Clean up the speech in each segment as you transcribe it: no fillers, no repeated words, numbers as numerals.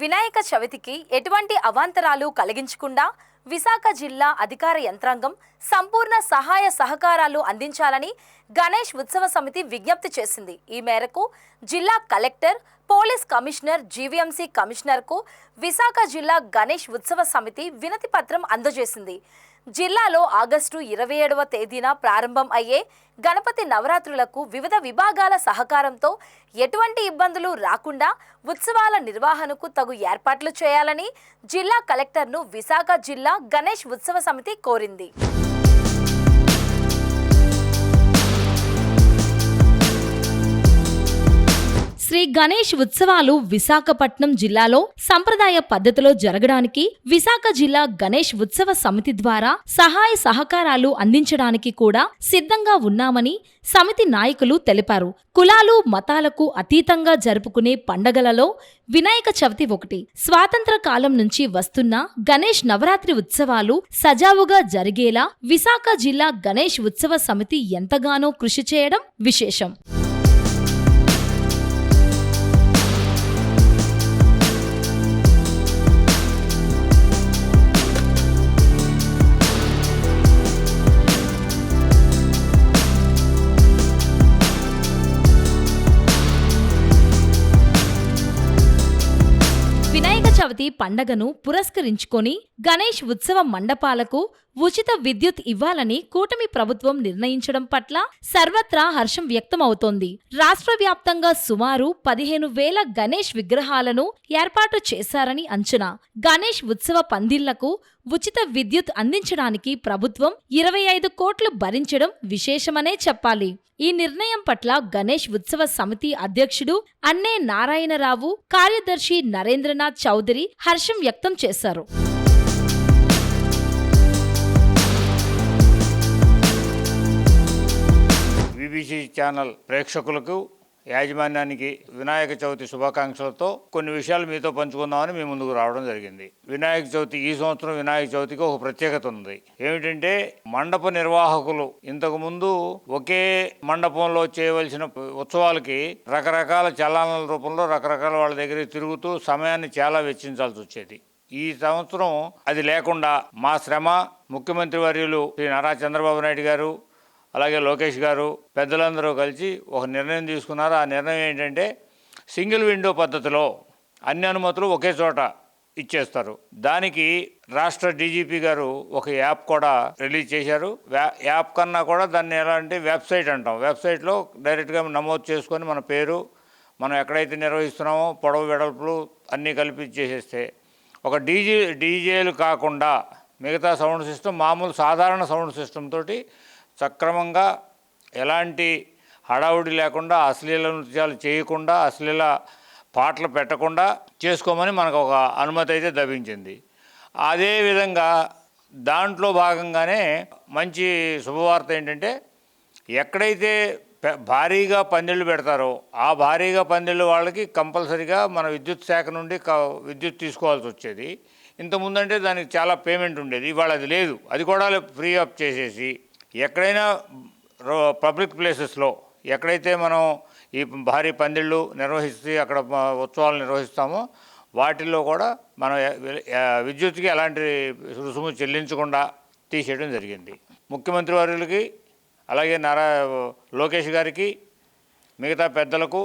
వినాయక చవితికి ఎటువంటి అవాంతరాలు కలిగించకుండా విశాఖ జిల్లా అధికార యంత్రాంగం సంపూర్ణ సహాయ సహకారాలు అందించాలని గణేష్ ఉత్సవ సమితి విజ్ఞప్తి చేసింది. ఈ మేరకు జిల్లా కలెక్టర్, పోలీస్ కమిషనర్, జీవీఎంసీ కమిషనర్కు విశాఖ జిల్లా గణేష్ ఉత్సవ సమితి వినతి పత్రం అందజేసింది. జిల్లాలో ఆగస్టు 27వ తేదీన ప్రారంభం అయ్యే గణపతి నవరాత్రులకు వివిధ విభాగాల సహకారంతో ఎటువంటి ఇబ్బందులు రాకుండా ఉత్సవాల నిర్వహణకు తగు ఏర్పాట్లు చేయాలని జిల్లా కలెక్టర్ను విశాఖ జిల్లా గణేష్ ఉత్సవ సమితి కోరింది. శ్రీ గణేష్ ఉత్సవాలు విశాఖపట్నం జిల్లాలో సంప్రదాయ పద్ధతిలో జరగడానికి విశాఖ జిల్లా గణేష్ ఉత్సవ సమితి ద్వారా సహాయ సహకారాలు అందించడానికి కూడా సిద్ధంగా ఉన్నామని సమితి నాయకులు తెలిపారు. కులాలు, మతాలకు అతీతంగా జరుపుకునే పండగలలో వినాయక చవితి ఒకటి. స్వాతంత్ర కాలం నుంచి వస్తున్న గణేష్ నవరాత్రి ఉత్సవాలు సజావుగా జరిగేలా విశాఖ జిల్లా గణేష్ ఉత్సవ సమితి ఎంతగానో కృషి చేయడం విశేషం. వినాయక చవితి పండగను పురస్కరించుకొని గణేష్ ఉత్సవ మండపాలకు ఉచిత విద్యుత్ ఇవ్వాలని కూటమి ప్రభుత్వం నిర్ణయించడం పట్ల సర్వత్రా హర్షం వ్యక్తమవుతోంది. రాష్ట్ర వ్యాప్తంగా సుమారు 15,000 గణేష్ విగ్రహాలను ఏర్పాటు చేశారని అంచనా. గణేష్ ఉత్సవ పందిళ్లకు ఉచిత విద్యుత్ అందించడానికి ప్రభుత్వం 25 కోట్లు భరించడం విశేషమనే చెప్పాలి. ఈ నిర్ణయం పట్ల గణేష్ ఉత్సవ సమితి అధ్యక్షుడు అన్నే నారాయణరావు, కార్యదర్శి నరేంద్రనాథ్ చౌదరి హర్షం వ్యక్తం చేశారు. బీబీసీ ఛానల్ ప్రేక్షకులకు, యాజమాన్యానికి వినాయక చవితి శుభాకాంక్షలతో కొన్ని విషయాలు మీతో పంచుకుందామని మీ ముందుకు రావడం జరిగింది. వినాయక చవితి ఈ సంవత్సరం వినాయక చవితికి ఒక ప్రత్యేకత ఉంది. ఏమిటంటే మండప నిర్వాహకులు ఇంతకుముందు ఒకే మండపంలో చేయవలసిన ఉత్సవాలకి రకరకాల చలానాల రూపంలో రకరకాల వాళ్ళ దగ్గరికి తిరుగుతూ సమయాన్ని చాలా వెచ్చించాల్సి వచ్చేది. ఈ సంవత్సరం అది లేకుండా మా శ్రమ, ముఖ్యమంత్రి వర్యులు శ్రీ నారా చంద్రబాబు నాయుడు గారు, అలాగే లోకేష్ గారు, పెద్దలందరూ కలిసి ఒక నిర్ణయం తీసుకున్నారు. ఆ నిర్ణయం ఏంటంటే సింగిల్ విండో పద్ధతిలో అన్ని అనుమతులు ఒకే చోట ఇచ్చేస్తారు. దానికి రాష్ట్ర డీజీపీ గారు ఒక యాప్ కూడా రిలీజ్ చేశారు. యాప్ కన్నా కూడా దాన్ని ఎలా అంటే వెబ్సైట్ అంటాం. వెబ్సైట్లో డైరెక్ట్గా నమోదు చేసుకొని మన పేరు, మనం ఎక్కడైతే నిర్వహిస్తున్నామో పొడవు వెడల్పులు అన్నీ కలిపి చేసేస్తే ఒక డీజేలు కాకుండా మిగతా సౌండ్ సిస్టమ్, మామూలు సాధారణ సౌండ్ సిస్టమ్ తోటి సక్రమంగా ఎలాంటి హడావుడి లేకుండా, అశ్లీల నృత్యాలు చేయకుండా, అశ్లీల పాటలు పెట్టకుండా చేసుకోమని మనకు ఒక అనుమతి అయితే లభించింది. అదేవిధంగా దాంట్లో భాగంగానే మంచి శుభవార్త ఏంటంటే ఎక్కడైతే భారీగా పందిళ్ళు పెడతారో ఆ భారీగా పందిళ్ళు వాళ్ళకి కంపల్సరీగా మన విద్యుత్ శాఖ నుండి విద్యుత్ తీసుకోవాల్సి వచ్చేది. ఇంతకుముందంటే దానికి చాలా పేమెంట్ ఉండేది. ఇవాళ అది లేదు. అది కూడా ఫ్రీ అప్ చేసేసి ఎక్కడైనా పబ్లిక్ ప్లేసెస్లో ఎక్కడైతే మనం ఈ భారీ పందిళ్ళు నిర్వహిస్తే అక్కడ ఉత్సవాలు నిర్వహిస్తామో వాటిల్లో కూడా మనం విద్యుత్కి ఎలాంటి రుసుము చెల్లించకుండా తీసేయడం జరిగింది. ముఖ్యమంత్రి వర్యులకి, అలాగే లోకేష్ గారికి, మిగతా పెద్దలకు,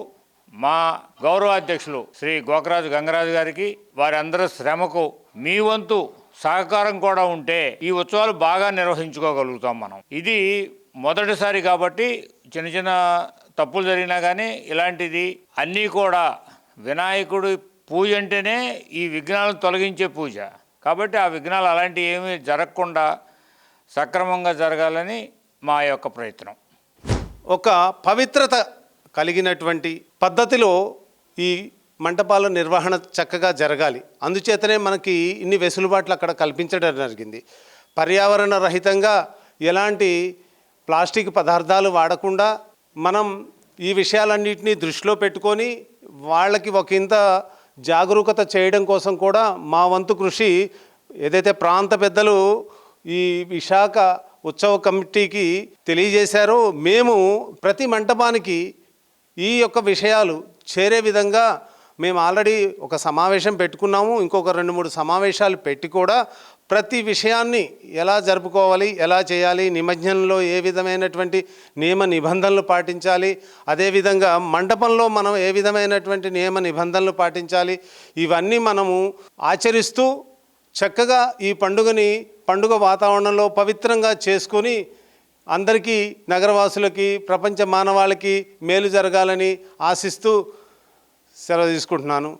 మా గౌరవ అధ్యక్షులు శ్రీ గోకరాజు గంగరాజు గారికి, వారి అందరి శ్రమకు మీ వంతు సహకారం కూడా ఉంటే ఈ ఉత్సవాలు బాగా నిర్వహించుకోగలుగుతాం మనం. ఇది మొదటిసారి కాబట్టి చిన్న చిన్న తప్పులు జరిగినా కానీ ఇలాంటిది అన్నీ కూడా వినాయకుడి పూజ అంటేనే ఈ విఘ్నాలను తొలగించే పూజ కాబట్టి ఆ విఘ్నాలు అలాంటివి ఏమీ జరగకుండా సక్రమంగా జరగాలని మా యొక్క ప్రయత్నం. ఒక పవిత్రత కలిగినటువంటి పద్ధతిలో ఈ మంటపాల నిర్వహణ చక్కగా జరగాలి. అందుచేతనే మనకి ఇన్ని వెసులుబాట్లు అక్కడ కల్పించడం జరిగింది. పర్యావరణ రహితంగా ఎలాంటి ప్లాస్టిక్ పదార్థాలు వాడకుండా మనం ఈ విషయాలన్నింటినీ దృష్టిలో పెట్టుకొని వాళ్ళకి ఒకంత జాగరూకత చేయడం కోసం కూడా మా వంతు కృషి ఏదైతే ప్రాంత పెద్దలు ఈ విశాఖ ఉత్సవ కమిటీకి తెలియజేశారో మేము ప్రతి మంటపానికి ఈ యొక్క విషయాలు చేరే విధంగా మేము ఆల్రెడీ ఒక సమావేశం పెట్టుకున్నాము. ఇంకొక 2-3 సమావేశాలు పెట్టి కూడా ప్రతి విషయాన్ని ఎలా జరుపుకోవాలి, ఎలా చేయాలి, నిమజ్జనంలో ఏ విధమైనటువంటి నియమ నిబంధనలు పాటించాలి, అదేవిధంగా మండపంలో మనం ఏ విధమైనటువంటి నియమ నిబంధనలు పాటించాలి, ఇవన్నీ మనము ఆచరిస్తూ చక్కగా ఈ పండుగ వాతావరణంలో పవిత్రంగా చేసుకొని అందరికీ, నగరవాసులకి, ప్రపంచ మానవాళికి మేలు జరగాలని ఆశిస్తూ సెలవు తీసుకుంటున్నాను.